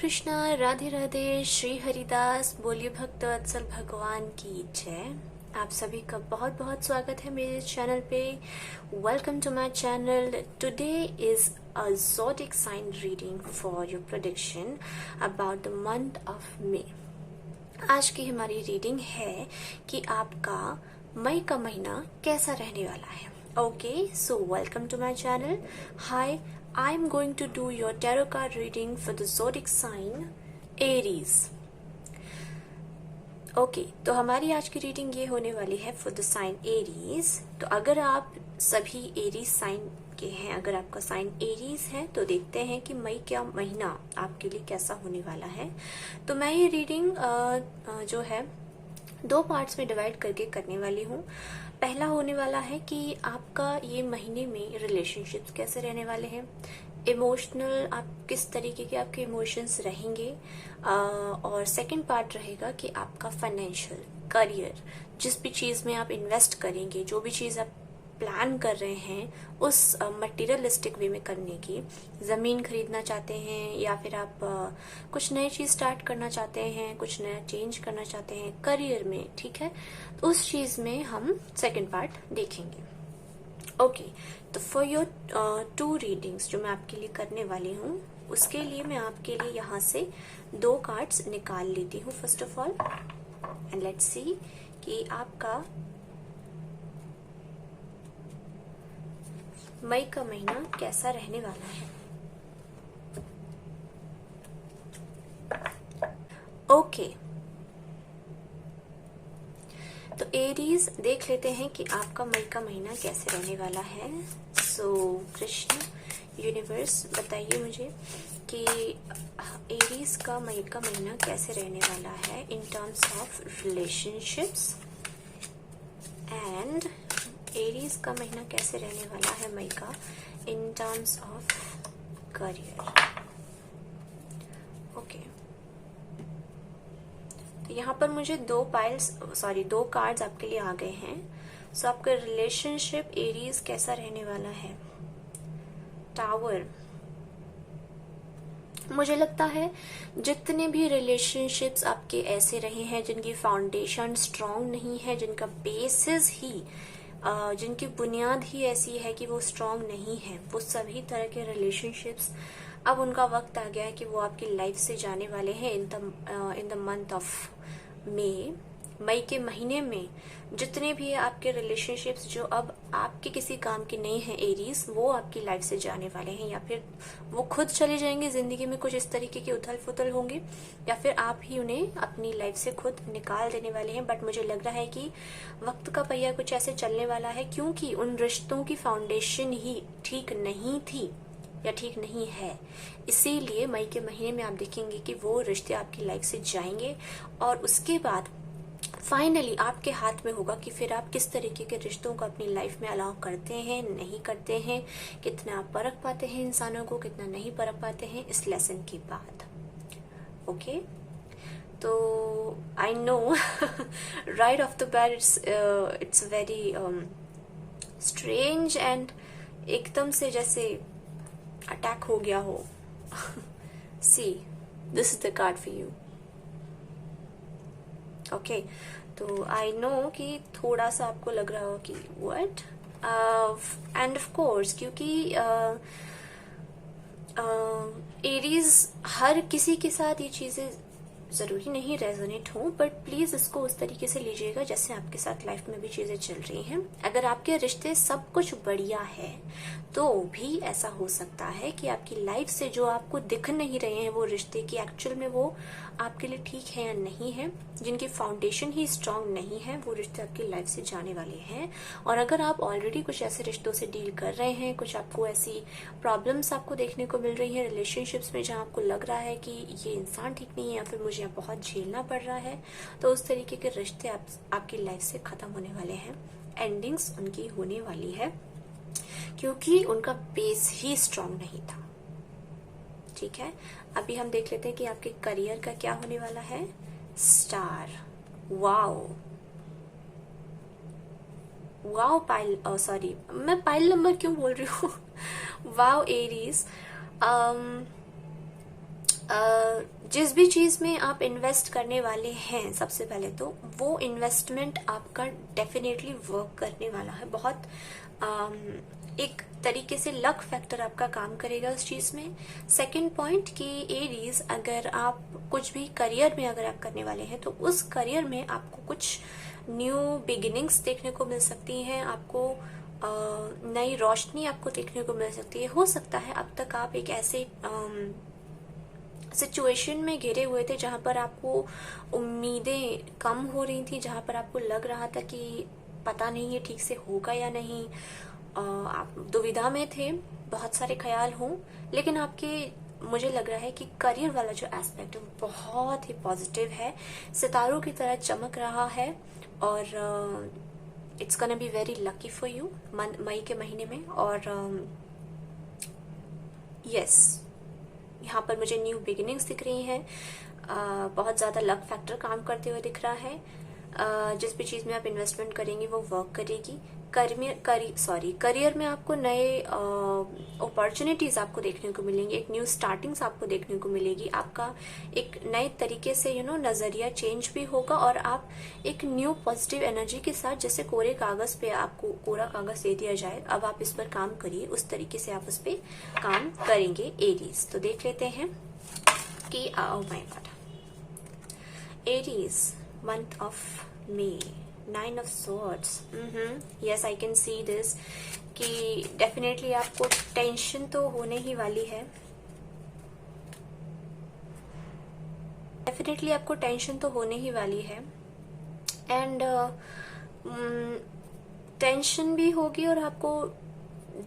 कृष्णा, राधे राधे, श्री हरिदास, बोलिए भक्तवत्सल भगवान की जय। आप सभी का बहुत बहुत स्वागत है मेरे चैनल पे। Welcome to my channel. Today is a zodiac sign reading for your prediction about the month of May. आज की हमारी रीडिंग है कि आपका मई का महीना कैसा रहने वाला है। Okay, so welcome to my channel. Hi, I'm going to do your tarot card reading for the zodiac sign Aries. Okay, तो हमारी आज की रीडिंग ये होने वाली है फॉर द साइन एरीज। तो अगर आप सभी एरीज साइन के हैं, अगर आपका साइन एरीज है, तो देखते हैं कि मई का महीना आपके लिए कैसा होने वाला है। तो मैं ये रीडिंग जो है दो पार्ट्स में डिवाइड करके करने वाली हूँ। पहला होने वाला है कि आपका ये महीने में रिलेशनशिप्स कैसे रहने वाले हैं, इमोशनल आप किस तरीके के आपके इमोशंस रहेंगे, और सेकंड पार्ट रहेगा कि आपका फाइनेंशियल करियर, जिस भी चीज में आप इन्वेस्ट करेंगे, जो भी चीज आप प्लान कर रहे हैं उस मटेरियलिस्टिक वे में करने की, जमीन खरीदना चाहते हैं या फिर आप कुछ नई चीज स्टार्ट करना चाहते हैं, कुछ नया चेंज करना चाहते हैं करियर में, ठीक है, तो उस चीज में हम सेकंड पार्ट देखेंगे। ओके, तो फॉर योर टू रीडिंग्स जो मैं आपके लिए करने वाली हूँ, उसके लिए मैं आपके लिए यहाँ से दो कार्ड्स निकाल लेती हूँ first of all, and let's see कि आपका मई का महीना कैसा रहने वाला है। ओके, तो एरीज देख लेते हैं कि आपका मई का महीना कैसे रहने वाला है। सो कृष्ण यूनिवर्स बताइए मुझे कि एरीज का मई का महीना कैसे रहने वाला है in terms of relationships, and Aries का महीना कैसे रहने वाला है मई का in terms of career. Okay, तो यहाँ पर मुझे दो कार्ड्स आपके लिए आ गए हैं। सो आपका रिलेशनशिप एरीज कैसा रहने वाला है। टावर, मुझे लगता है जितने भी रिलेशनशिप्स आपके ऐसे रहे हैं जिनकी फाउंडेशन स्ट्रांग नहीं है, जिनका बेसिस ही जिनकी बुनियाद ही ऐसी है कि वो स्ट्रांग नहीं है, वो सभी तरह के रिलेशनशिप्स अब उनका वक्त आ गया है कि वो आपकी लाइफ से जाने वाले हैं in the month of May के महीने में। जितने भी आपके रिलेशनशिप्स जो अब आपके किसी काम के नहीं है एरीज, वो आपकी लाइफ से जाने वाले हैं, या फिर वो खुद चले जाएंगे, जिंदगी में कुछ इस तरीके के उथल फुथल होंगे, या फिर आप ही उन्हें अपनी लाइफ से खुद निकाल देने वाले हैं। बट मुझे लग रहा है कि वक्त का पहिया कुछ ऐसे चलने वाला है, क्योंकि उन रिश्तों की फाउंडेशन ही ठीक नहीं थी या ठीक नहीं है। इसीलिए मई के महीने में आप देखेंगे कि वो रिश्ते आपकी लाइफ से जाएंगे, और उसके बाद फाइनली आपके हाथ में होगा कि फिर आप किस तरीके के रिश्तों को अपनी लाइफ में अलाउ करते हैं, नहीं करते हैं, कितना आप परख पाते हैं इंसानों को, कितना नहीं परख पाते हैं, इस लेसन की बात। ओके, तो I know right off the bat it's very strange and एकदम से जैसे अटैक हो गया हो। See, this is the card for you. Okay, तो आई नो कि थोड़ा सा आपको लग रहा हो कि व्हाट, एंड ऑफ कोर्स क्योंकि एरीज हर किसी के साथ ये चीजें जरूरी नहीं रेजोनेट हो, बट प्लीज इसको उस तरीके से लीजिएगा जैसे आपके साथ लाइफ में भी चीजें चल रही हैं। अगर आपके रिश्ते सब कुछ बढ़िया है तो भी ऐसा हो सकता है कि आपकी लाइफ से जो आपको दिख नहीं रहे हैं वो रिश्ते की एक्चुअल में वो आपके लिए ठीक है या नहीं है, जिनकी फाउंडेशन ही स्ट्रांग नहीं है, वो रिश्ते आपकी लाइफ से जाने वाले हैं। और अगर आप ऑलरेडी कुछ ऐसे रिश्तों से डील कर रहे हैं, कुछ आपको ऐसी प्रॉब्लम्स आपको देखने को मिल रही है रिलेशनशिप्स में जहां आपको लग रहा है कि ये इंसान ठीक नहीं है या फिर मुझे यहाँ बहुत झेलना पड़ रहा है, तो उस तरीके के रिश्ते आपकी लाइफ से खत्म होने वाले हैं, एंडिंग्स उनकी होने वाली है, क्योंकि उनका बेस ही स्ट्रांग नहीं था। ठीक है, अभी हम देख लेते हैं कि आपके करियर का क्या होने वाला है। Star, wow wow, pile, sorry मैं पाइल नंबर क्यों बोल रही हूँ। वाओ एरीज, जिस भी चीज में आप इन्वेस्ट करने वाले हैं, सबसे पहले तो वो इन्वेस्टमेंट आपका डेफिनेटली वर्क करने वाला है। बहुत एक तरीके से लक फैक्टर आपका काम करेगा उस चीज में। सेकंड पॉइंट कि एरीज, अगर आप कुछ भी करियर में अगर आप करने वाले हैं तो उस करियर में आपको कुछ न्यू बिगिनिंग्स देखने को मिल सकती हैं, आपको नई रोशनी आपको देखने को मिल सकती है। हो सकता है अब तक आप एक ऐसे सिचुएशन में घिरे हुए थे जहां पर आपको उम्मीदें कम हो रही थी, जहां पर आपको लग रहा था कि पता नहीं ये ठीक से होगा या नहीं, आप दुविधा में थे, बहुत सारे ख्याल हों, लेकिन आपके मुझे लग रहा है कि करियर वाला जो एस्पेक्ट है वो बहुत ही पॉजिटिव है, सितारों की तरह चमक रहा है और it's gonna be very lucky for you मई के महीने में। और यस, यहाँ पर मुझे न्यू बिगिनिंग्स दिख रही हैं, बहुत ज्यादा लक फैक्टर काम करते हुए दिख रहा है। जिस भी चीज में आप इन्वेस्टमेंट करेंगे वो वर्क करेगी। करियर में आपको नए अपॉर्चुनिटीज आपको देखने को मिलेंगे, एक न्यू स्टार्टिंग्स आपको देखने को मिलेगी, आपका एक नए तरीके से नजरिया चेंज भी होगा और आप एक न्यू पॉजिटिव एनर्जी के साथ, जैसे कोरे कागज पे आपको कोरा कागज दे दिया जाए, अब आप इस पर काम करिए, उस तरीके से आप उस पर काम करेंगे एरीज। तो देख लेते हैं कि oh my God, Aries month of may, 9 of swords। Yes, I can see this कि डेफिनेटली आपको टेंशन तो होने ही वाली है, डेफिनेटली आपको टेंशन तो होने ही वाली है। एंड टेंशन भी होगी और आपको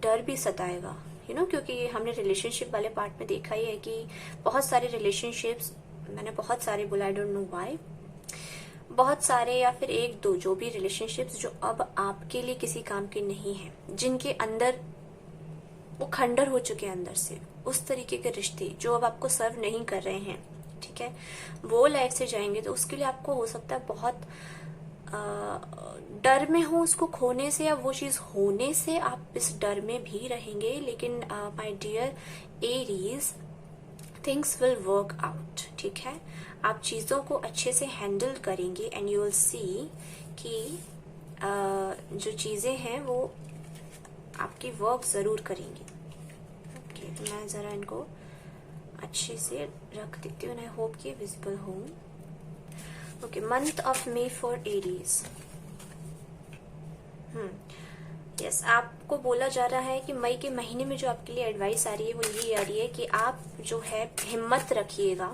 डर भी सताएगा, क्योंकि हमने रिलेशनशिप वाले पार्ट में देखा ही है कि बहुत सारे रिलेशनशिप्स, मैंने बहुत सारे बोला, आई डोंट नो व्हाई, बहुत सारे या फिर एक दो जो भी रिलेशनशिप्स जो अब आपके लिए किसी काम के नहीं है, जिनके अंदर वो खंडर हो चुके हैं अंदर से, उस तरीके के रिश्ते जो अब आपको सर्व नहीं कर रहे हैं, ठीक है, वो लाइफ से जाएंगे। तो उसके लिए आपको हो सकता है बहुत डर में हो उसको खोने से या वो चीज होने से, आप इस डर में भी रहेंगे। लेकिन my dear Aries, things will work out, ठीक है, आप चीजों को अच्छे से हैंडल करेंगे एंड यू विल सी कि जो चीजें हैं वो आपकी वर्क जरूर करेंगी। ओके, तो मैं जरा इनको अच्छे से रख देती हूँ, आई होप कि विजिबल हो। Okay, month of May for Aries. Yes, आपको बोला जा रहा है कि मई के महीने में जो आपके लिए एडवाइस आ रही है वो ये आ रही है कि आप जो है हिम्मत रखिएगा,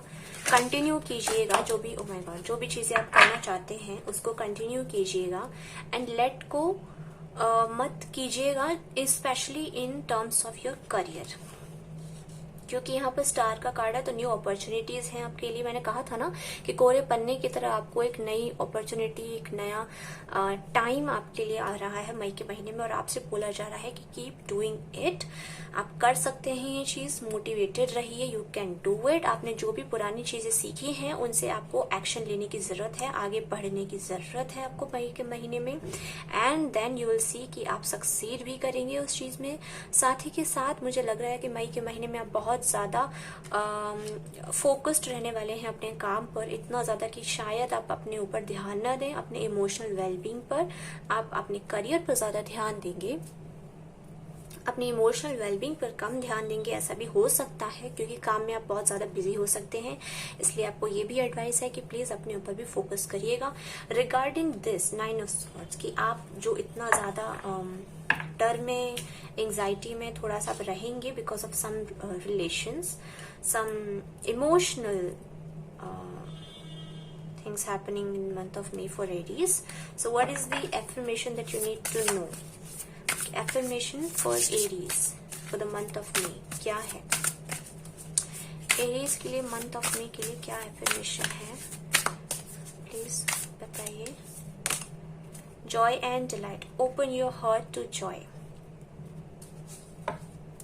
कंटिन्यू कीजिएगा, जो भी ओह माय गॉड, जो भी चीजें आप करना चाहते हैं उसको कंटिन्यू कीजिएगा एंड लेट को मत कीजिएगा, specially in terms of your career, क्योंकि यहाँ पर स्टार का कार्ड है तो न्यू अपॉर्चुनिटीज हैं आपके लिए। मैंने कहा था ना कि कोरे पन्ने की तरह आपको एक नई अपॉर्चुनिटी, एक नया टाइम आपके लिए आ रहा है मई के महीने में और आपसे बोला जा रहा है कि कीप डूइंग इट, आप कर सकते हैं ये चीज, मोटिवेटेड रहिए, यू कैन डू इट। आपने जो भी पुरानी चीजें सीखी हैं उनसे आपको एक्शन लेने की जरूरत है, आगे बढ़ने की जरूरत है आपको मई के महीने में, and then you will see कि आप सक्सीड भी करेंगे उस चीज में। साथ ही के साथ मुझे लग रहा है कि मई के महीने में आप बहुत ज्यादा फोकस्ड रहने वाले हैं अपने काम पर, इतना ज्यादा कि शायद आप अपने ऊपर ध्यान न दें, अपने इमोशनल वेलबींग पर, आप अपने करियर पर ज्यादा ध्यान देंगे, अपनी इमोशनल वेलबींग पर कम ध्यान देंगे, ऐसा भी हो सकता है क्योंकि काम में आप बहुत ज्यादा बिजी हो सकते हैं। इसलिए आपको ये भी एडवाइस है कि प्लीज अपने ऊपर भी फोकस करिएगा। रिगार्डिंग दिस 9 of Swords कि आप जो इतना ज्यादा डर में, एंजाइटी में थोड़ा सा रहेंगे because of some relations, some emotional things happening in month of May for Aries. So what is the affirmation that you need to know? Affirmation for Aries for the month of May क्या है? Aries के लिए month of May के लिए क्या affirmation है? Please बताइए। Joy and delight. Open your heart to joy.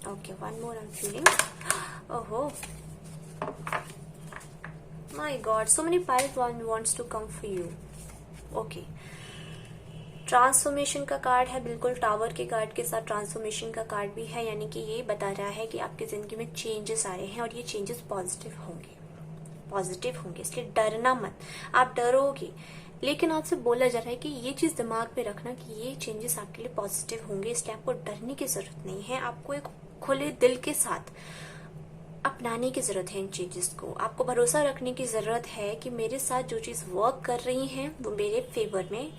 Okay, one more I'm feeling. Oh. My God, so many piles one wants to come for you. Okay. Transformation का card है, बिल्कुल tower के card के साथ transformation का card भी है, यानी कि ये बता रहा है कि आपकी जिंदगी में चेंजेस आ रहे हैं और ये चेंजेस पॉजिटिव होंगे, इसलिए डरना मत। आप डरोगे, लेकिन आपसे बोला जा रहा है कि ये चीज दिमाग में रखना कि ये चेंजेस आपके लिए पॉजिटिव होंगे, इसलिए आपको डरने की जरूरत नहीं है। आपको एक खुले दिल के साथ अपनाने की जरूरत है इन चेंजेस को। आपको भरोसा रखने की जरूरत है कि मेरे साथ जो चीज वर्क कर रही हैं वो मेरे फेवर में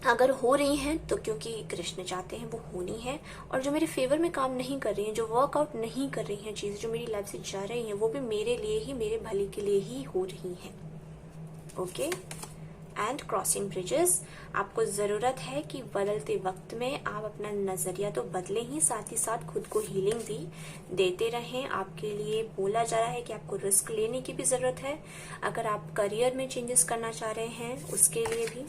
अगर हो रही हैं तो क्योंकि कृष्ण चाहते हैं वो होनी है, और जो मेरे फेवर में काम नहीं कर रही हैं, जो वर्कआउट नहीं कर रही हैं चीजें, जो मेरी लाइफ से जा रही हैं, वो भी मेरे लिए ही, मेरे भले के लिए ही हो रही हैं। ओके। एंड क्रॉसिंग ब्रिजेस, आपको जरूरत है कि बदलते वक्त में आप अपना नजरिया तो बदले ही, साथ ही साथ खुद को हीलिंग भी देते रहें। आपके लिए बोला जा रहा है कि आपको रिस्क लेने की भी जरूरत है, अगर आप करियर में चेंजेस करना चाह रहे हैं उसके लिए भी।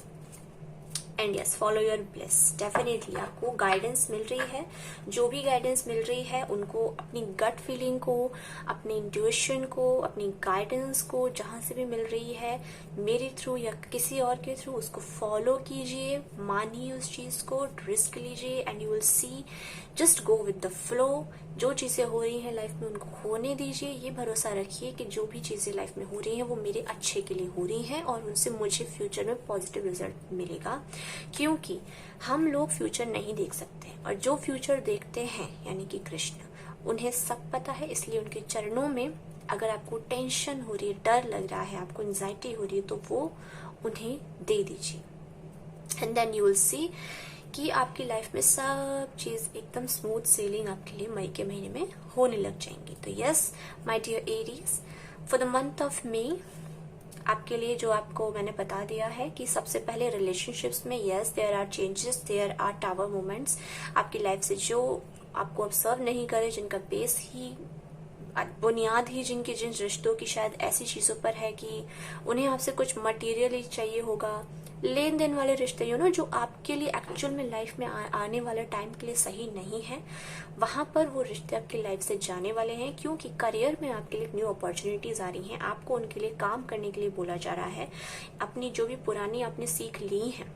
And yes, follow your bliss, definitely आपको गाइडेंस मिल रही है। जो भी गाइडेंस मिल रही है उनको अपनी गट फीलिंग को, अपनी इंट्यूशन को, अपनी गाइडेंस को जहां से भी मिल रही है, मेरे थ्रू या किसी और के थ्रू, उसको फॉलो कीजिए, मानिए उस चीज को, रिस्क लीजिए and you will C, just go with the flow. जो चीजें हो रही हैं लाइफ में उनको होने दीजिए, ये भरोसा रखिए कि जो भी चीजें लाइफ में हो रही हैं वो मेरे अच्छे के लिए हो रही हैं और उनसे मुझे फ्यूचर में पॉजिटिव रिजल्ट मिलेगा। क्योंकि हम लोग फ्यूचर नहीं देख सकते, और जो फ्यूचर देखते हैं यानी कि कृष्ण, उन्हें सब पता है, इसलिए उनके चरणों में अगर आपको टेंशन हो रही है, डर लग रहा है, आपको एंजाइटी हो रही है, तो वो उन्हें दे दीजिए and then you will see कि आपकी लाइफ में सब चीज एकदम स्मूथ सेलिंग आपके लिए मई के महीने में होने लग जाएंगी। तो yes my dear Aries, for the month of May आपके लिए जो आपको मैंने बता दिया है कि सबसे पहले रिलेशनशिप्स में yes there are changes, there are tower moments आपकी लाइफ से जो आपको ऑब्जर्व नहीं करे, जिनका बेस ही, बुनियाद ही जिन रिश्तों की शायद ऐसी चीजों पर है कि उन्हें आपसे कुछ मटेरियल चाहिए होगा, लेन देन वाले रिश्ते जो आपके लिए एक्चुअल में लाइफ में आने वाले टाइम के लिए सही नहीं है, वहां पर वो रिश्ते आपकी लाइफ से जाने वाले हैं। क्योंकि करियर में आपके लिए न्यू अपॉर्चुनिटीज आ रही हैं, आपको उनके लिए काम करने के लिए बोला जा रहा है। अपनी जो भी पुरानी आपने सीख ली है,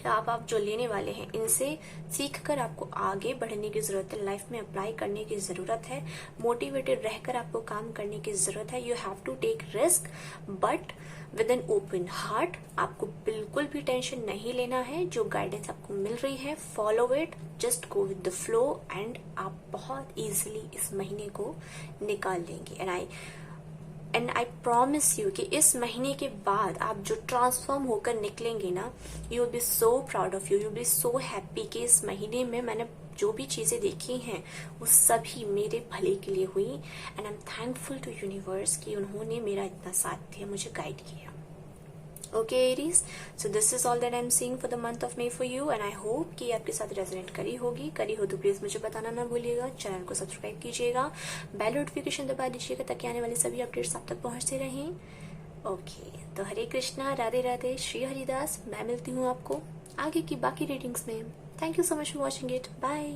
आप जो लेने वाले हैं, इनसे सीखकर आपको आगे बढ़ने की जरूरत है, लाइफ में अप्लाई करने की जरूरत है, मोटिवेटेड रहकर आपको काम करने की जरूरत है। You have to take risk but with an open heart. आपको बिल्कुल भी टेंशन नहीं लेना है, जो गाइडेंस आपको मिल रही है follow it, just go with the flow and आप बहुत इजीली इस महीने को निकाल लेंगे। एंड आई प्रॉमिस यू कि इस महीने के बाद आप जो ट्रांसफॉर्म होकर निकलेंगे ना, you will be so proud of you, you will be so happy कि इस महीने में मैंने जो भी चीजें देखी हैं वो सभी मेरे भले के लिए हुई। And I am thankful to universe कि उन्होंने मेरा इतना साथ दिया, मुझे गाइड किया। Okay Aries, so this is all that I am seeing for the month of May for you and I hope कि आपके साथ रेजोनेट करी हो तो प्लीज मुझे बताना ना भूलिएगा। चैनल को सब्सक्राइब कीजिएगा, बेल नोटिफिकेशन दबा दीजिएगा ताकि आने वाले सभी अपडेट्स आप तक पहुंचते रहें। ओके, तो हरे कृष्णा, राधे राधे, श्री हरिदास। मैं मिलती हूँ आपको आगे की बाकी रीडिंग्स में। Thank you so much for watching it, bye.